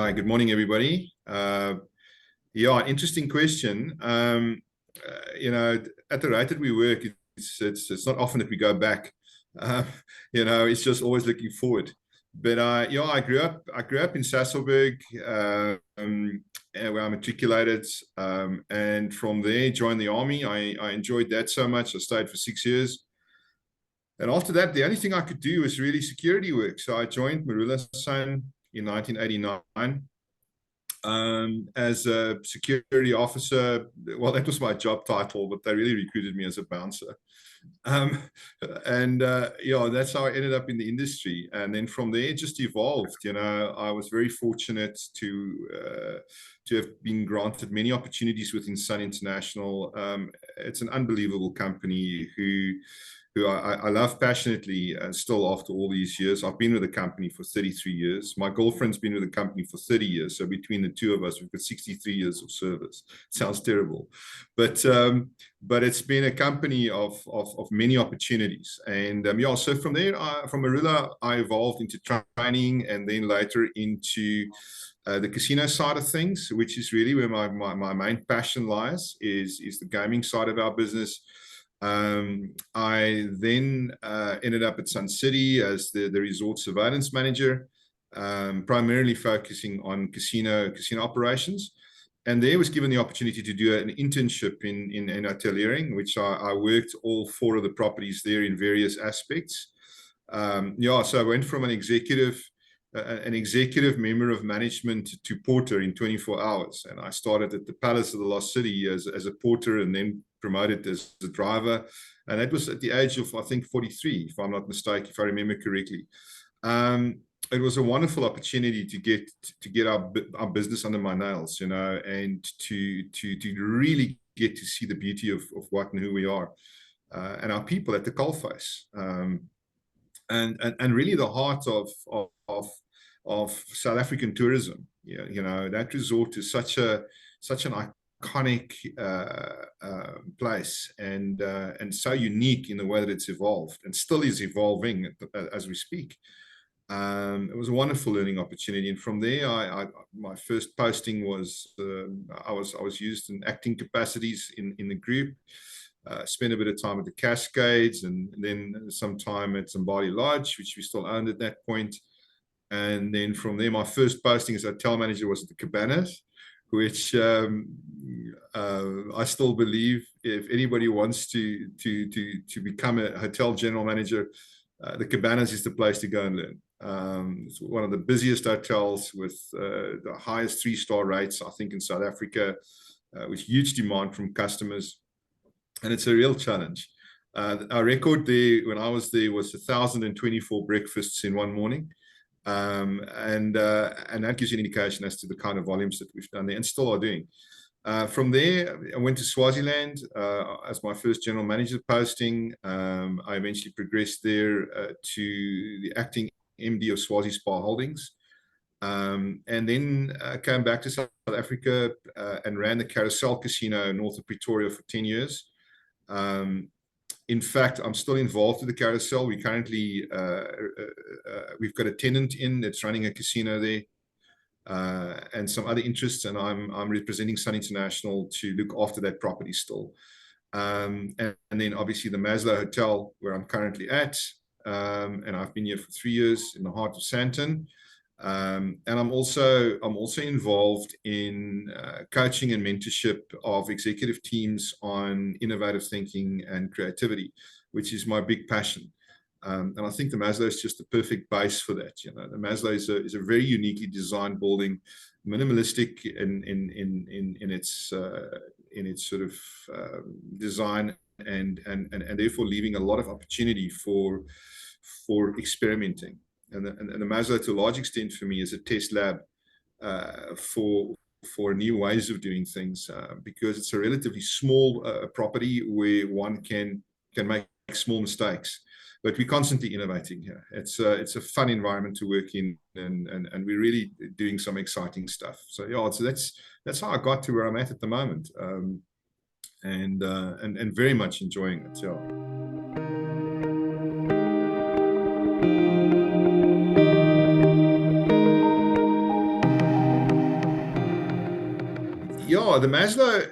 Hi, good morning, everybody. Yeah, interesting question. At the rate that we work, it's not often that we go back. Uh, it's just always looking forward. But yeah, I grew up in Sasolburg, where I matriculated, and from there joined the army. I enjoyed that so much. I stayed for 6 years. And after that, the only thing I could do was really security work. So I joined Maslow Sandton in 1989 as a security officer. Well, that was my job title, but they really recruited me as a bouncer. Um, and that's how I ended up in the industry. And then from there, it just evolved. I was very fortunate to have been granted many opportunities within Sun International. It's an unbelievable company who I love passionately, and still after all these years. I've been with the company for 33 years. My girlfriend's been with the company for 30 years. So between the two of us, we've got 63 years of service. Sounds terrible. But it's been a company of many opportunities. And so from there, from Marula, I evolved into training, and then later into the casino side of things, which is really where my main passion lies, is the gaming side of our business. I then ended up at Sun City as the resort surveillance manager, primarily focusing on casino operations. And there was given the opportunity to do an internship in hoteliering, which I worked all four of the properties there in various aspects. So I went from an executive member of management to porter in 24 hours. And I started at the Palace of the Lost City as a porter, and then promoted as a driver. And that was at the age of, I think, 43, if I'm not mistaken, if I remember correctly. It was a wonderful opportunity to get our business under my nails, and to really get to see the beauty of what and who we are, and our people at the coalface, and really the heart of South African tourism. That resort is such an iconic place, and so unique in the way that it's evolved and still is evolving as we speak. It was a wonderful learning opportunity, and from there, my first posting was I was used in acting capacities in the group. Spent a bit of time at the Cascades, and then some time at Zimbabwe Lodge, which we still owned at that point. And then from there, my first posting as hotel manager was at the Cabanas, which I still believe, if anybody wants to become a hotel general manager, the Cabanas is the place to go and learn. It's one of the busiest hotels with the highest 3-star rates, I think, in South Africa, with huge demand from customers. And it's a real challenge. Our record there, when I was there, was 1,024 breakfasts in one morning. And that gives you an indication as to the kind of volumes that we've done there and still are doing. From there, I went to Swaziland as my first general manager posting. I eventually progressed there to the acting MD of Swazi Spa Holdings. And then came back to South Africa and ran the Carousel Casino north of Pretoria for 10 years. In fact, I'm still involved with the Carousel. We currently, we've got a tenant in that's running a casino there, and some other interests, and I'm representing Sun International to look after that property still. And then obviously the Maslow Hotel, where I'm currently at, and I've been here for 3 years in the heart of Sandton. And I'm also involved in coaching and mentorship of executive teams on innovative thinking and creativity, which is my big passion. And I think the Maslow is just the perfect base for that. The Maslow is a very uniquely designed building, minimalistic in its sort of design, and therefore leaving a lot of opportunity for experimenting. And the Maslow, to a large extent, for me, is a test lab for new ways of doing things, because it's a relatively small property where one can make small mistakes. But we're constantly innovating here. It's a fun environment to work in, and we're really doing some exciting stuff. So yeah, so that's how I got to where I'm at the moment, and very much enjoying it. Yeah. Yeah, the Maslow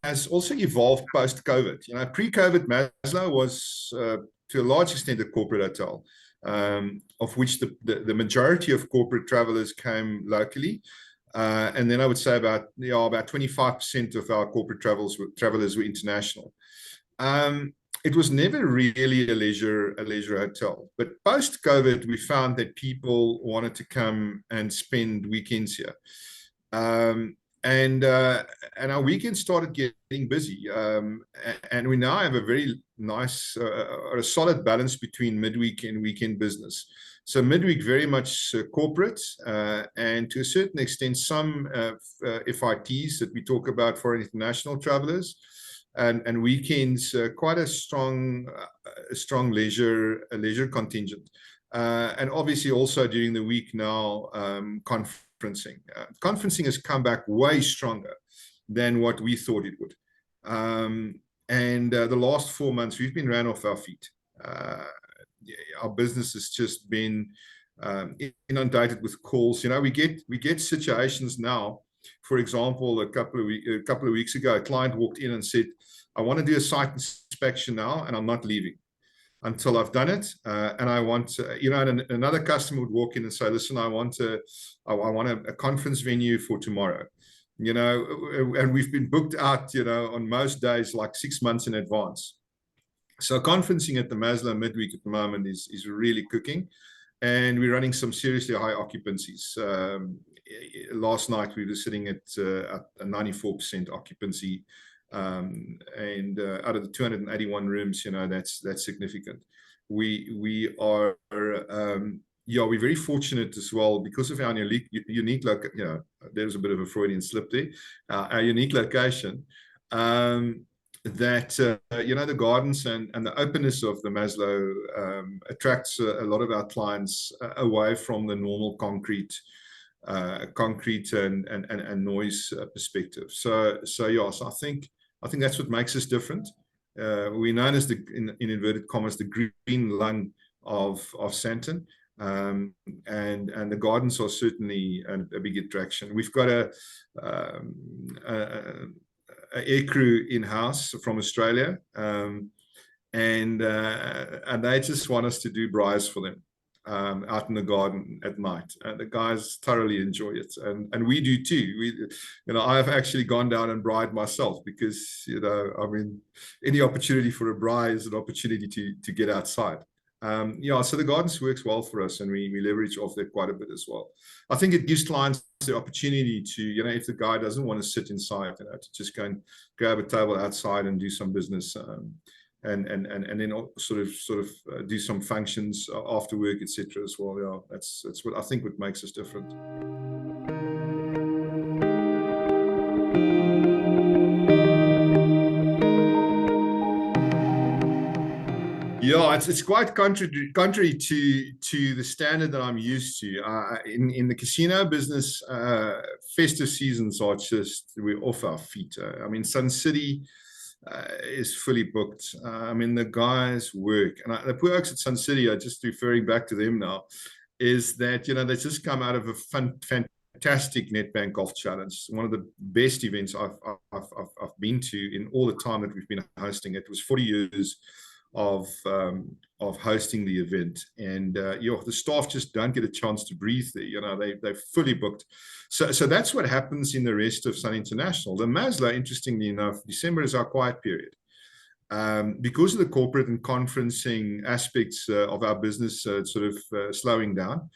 has also evolved post-COVID. Pre-COVID, Maslow was to a large extent a corporate hotel, of which the majority of corporate travelers came locally. And then I would say about 25% of our corporate travelers were international. It was never really a leisure hotel. But post-COVID, we found that people wanted to come and spend weekends here. And our weekends started getting busy. And we now have a very nice, a solid balance between midweek and weekend business. So midweek, very much corporate, and to a certain extent, some FITs that we talk about for international travelers. And weekends, quite a strong leisure contingent, and obviously also during the week now, conferencing. Conferencing has come back way stronger than what we thought it would, and the last 4 months we've been ran off our feet. Our business has just been inundated with calls. We get situations now. For example, a couple of weeks ago, a client walked in and said, I want to do a site inspection now, and I'm not leaving until I've done it. And I want to, and another customer would walk in and say, listen, I want a conference venue for tomorrow. And we've been booked out, on most days, like 6 months in advance. So conferencing at the Maslow midweek at the moment is really cooking. And we're running some seriously high occupancies. Last night we were sitting at a 94% occupancy, and out of the 281 rooms, that's significant. We're very fortunate as well because of our unique location. There's a bit of a Freudian slip there. Our unique location, that the gardens and the openness of the Maslow attracts a lot of our clients away from the normal concrete and noise perspective. So I think that's what makes us different. We're known as in inverted commas, the green lung of Sandton, and the gardens are certainly a big attraction. We've got a air crew in-house from Australia, and they just want us to do braais for them out in the garden at night. The guys thoroughly enjoy it, and we do too. I've actually gone down and braaied myself because any opportunity for a braai is an opportunity to get outside. So the gardens works well for us, and we leverage off that quite a bit as well. I think it gives clients the opportunity to, if the guy doesn't want to sit inside, to just go and grab a table outside and do some business, and then sort of do some functions after work, etc. as well. Yeah, that's what I think what makes us different. Yeah, it's quite contrary to the standard that I'm used to. In the casino business, festive seasons are we're off our feet. Sun City is fully booked. The guys work, and the works at Sun City, just referring back to them now, is that they just come out of a fantastic Nedbank Golf Challenge, one of the best events I've been to in all the time that we've been hosting it. It was 40 years of hosting the event, and the staff just don't get a chance to breathe there. They're fully booked. So that's what happens in the rest of Sun International. The Maslow, interestingly enough, December is our quiet period, because of the corporate and conferencing aspects of our business slowing down.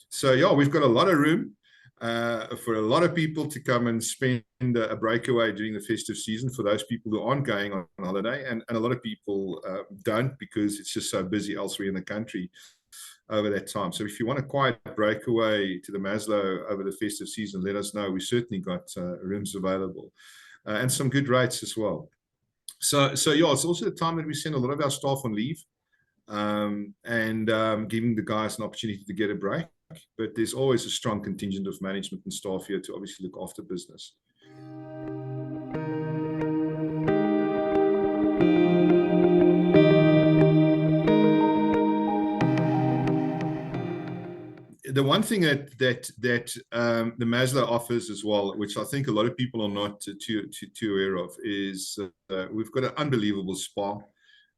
So we've got a lot of room for a lot of people to come and spend a breakaway during the festive season, for those people who aren't going on holiday, and a lot of people don't, because it's just so busy elsewhere in the country over that time. So if you want a quiet breakaway to the Maslow over the festive season, let us know. We certainly got rooms available, and some good rates as well. So it's also the time that we send a lot of our staff on leave, and giving the guys an opportunity to get a break. But there's always a strong contingent of management and staff here to obviously look after business. the one thing that the Maslow offers as well, which I think a lot of people are not too aware of, is we've got an unbelievable spa.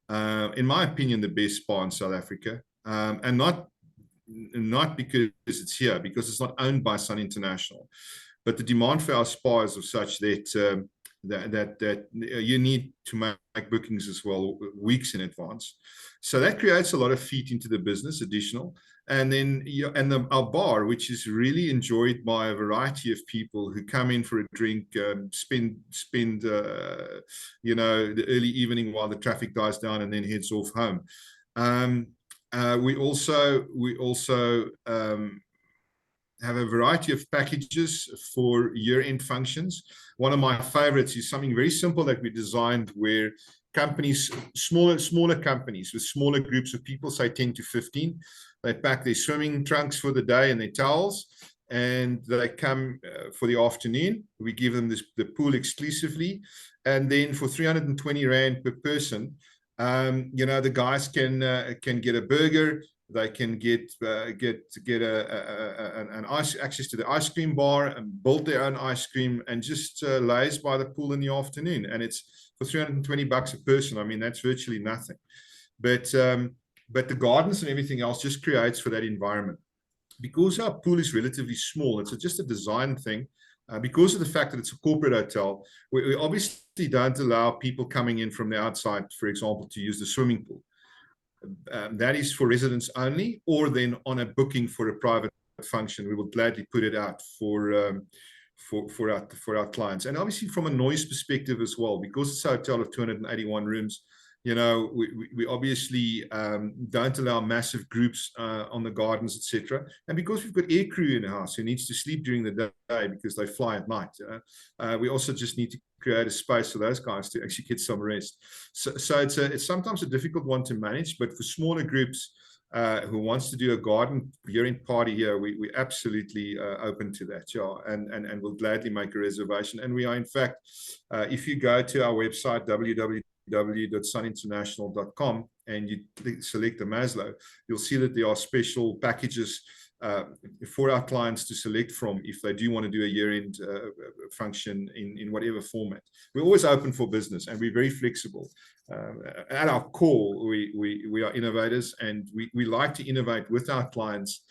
In my opinion, the best spa in South Africa, and not because it's here, because it's not owned by Sun International, but the demand for our spa is of such that that you need to make bookings as well weeks in advance. So that creates a lot of feet into the business, additional. And then our bar, which is really enjoyed by a variety of people who come in for a drink, spend the early evening while the traffic dies down, and then heads off home. We also have a variety of packages for year-end functions. One of my favorites is something very simple that we designed, where companies, smaller companies with smaller groups of people, say 10 to 15, they pack their swimming trunks for the day and their towels, and they come for the afternoon. We give them the pool exclusively, and then for 320 Rand per person, the guys can get a burger. They can get access to the ice cream bar and build their own ice cream, and just laze by the pool in the afternoon. And it's for 320 bucks a person. I mean, that's virtually nothing. But the gardens and everything else just creates for that environment. Because our pool is relatively small, it's just a design thing. Because of the fact that it's a corporate hotel, we obviously don't allow people coming in from the outside, for example, to use the swimming pool. That is for residents only, or then on a booking for a private function, we will gladly put it out for our clients. And obviously from a noise perspective as well, because it's a hotel of 281 rooms, we obviously don't allow massive groups on the gardens, etc. And because we've got air crew in the house who needs to sleep during the day because they fly at night, we also just need to create a space for those guys to actually get some rest. So it's sometimes a difficult one to manage, but for smaller groups who wants to do a garden year-end party here, we absolutely open to that, yeah, and we'll gladly make a reservation. And we are, in fact, if you go to our website, www.suninternational.com, and you select the Maslow, you'll see that there are special packages for our clients to select from if they do want to do a year-end function in whatever format. We're always open for business, and we're very flexible. At our core, we are innovators, and we like to innovate with our clients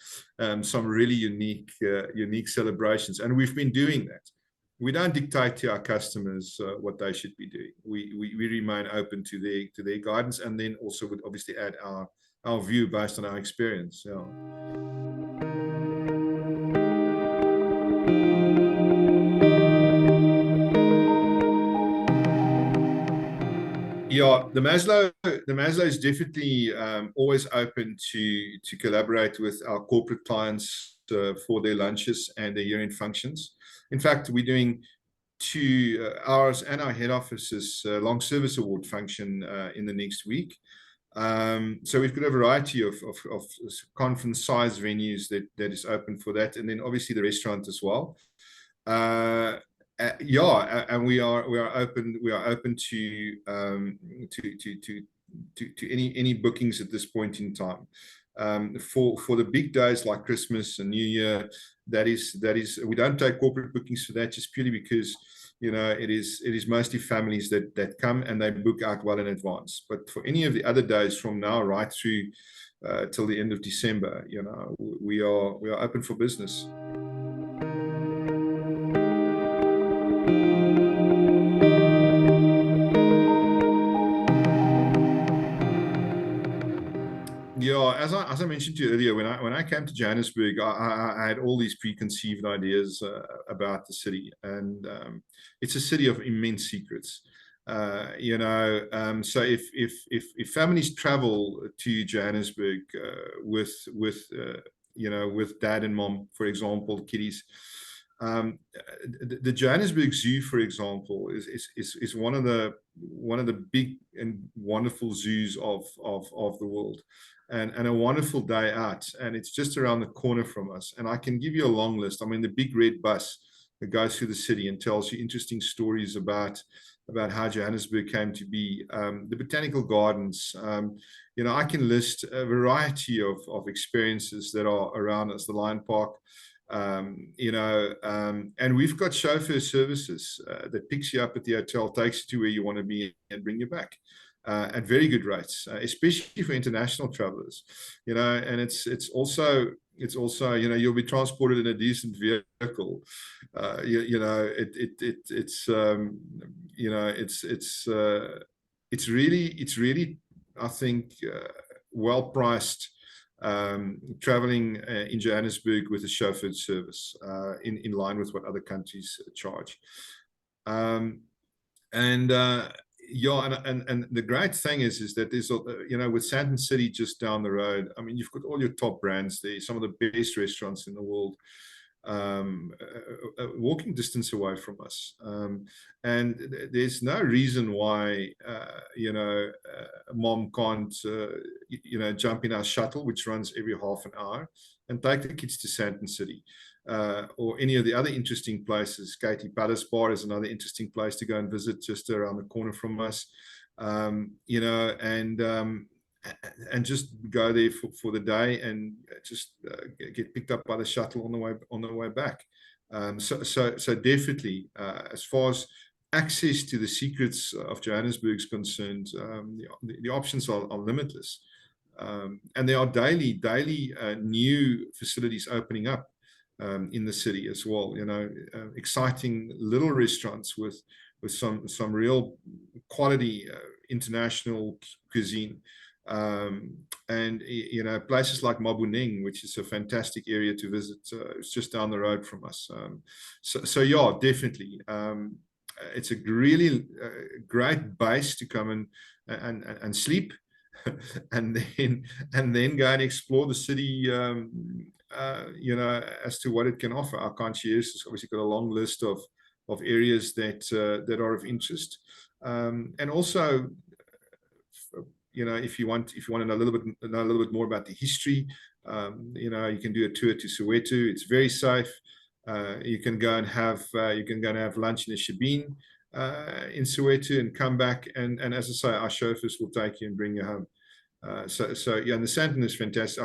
some really unique celebrations, and we've been doing that. We don't dictate to our customers what they should be doing. We remain open to their guidance, and then also would obviously add our view based on our experience. Yeah. Yeah, the Maslow is definitely always open to collaborate with our corporate clients for their lunches and their year-end functions. In fact, we're doing ours and our head office's long service award function in the next week. So we've got a variety of conference size venues that is open for that, and then obviously the restaurant as well. Yeah, and we are open to any bookings at this point in time. For the big days like Christmas and New Year, that is we don't take corporate bookings for that, just purely because it is mostly families that come and they book out well in advance. But for any of the other days from now right through till the end of December, we are open for business. Yeah, as I mentioned to you earlier, when I came to Johannesburg, I had all these preconceived ideas about the city, and it's a city of immense secrets. So if families travel to Johannesburg with dad and mom, for example, kiddies, the Johannesburg Zoo, for example, is one of the big and wonderful zoos of the world. And a wonderful day out, and it's just around the corner from us. And I can give you a long list. I mean, the big red bus that goes through the city and tells you interesting stories about about how Johannesburg came to be. The botanical gardens, I can list a variety of experiences that are around us, the Lion Park, and we've got chauffeur services that picks you up at the hotel, takes you to where you want to be, and bring you back at very good rates, especially for international travelers. And it's also you'll be transported in a decent vehicle. It's really, I think, well priced, traveling in Johannesburg with a chauffeured service, in line with what other countries charge. And the great thing is that there's, with Sandton City just down the road, I mean, you've got all your top brands there, some of the best restaurants in the world, walking distance away from us. And there's no reason why, mom can't, jump in our shuttle, which runs every half an hour, and take the kids to Sandton City. Or any of the other interesting places. Katie Palace Bar is another interesting place to go and visit, just around the corner from us. And just go there for the day, and just get picked up by the shuttle on the way back. So definitely, as far as access to the secrets of Johannesburg is concerned, the options are limitless. And there are daily new facilities opening up in the city as well. Exciting little restaurants with some real quality international cuisine. And places like Maboneng, which is a fantastic area to visit. It's just down the road from us. So yeah, definitely. It's a really great base to come and sleep, and then go and explore the city, as to what it can offer. Our concierge has obviously got a long list of areas that are of interest, and also, if you want to know a little bit more about the history, you can do a tour to Soweto. It's very safe. You can go and have lunch in a shebeen in Soweto and come back, and as I say, our chauffeurs will take you and bring you home. So yeah, and the Sandton is fantastic.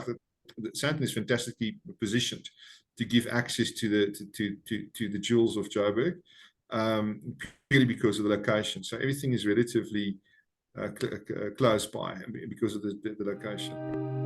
Sandton is fantastically positioned to give access to the jewels of Joburg, purely because of the location. So everything is relatively close by because of the location.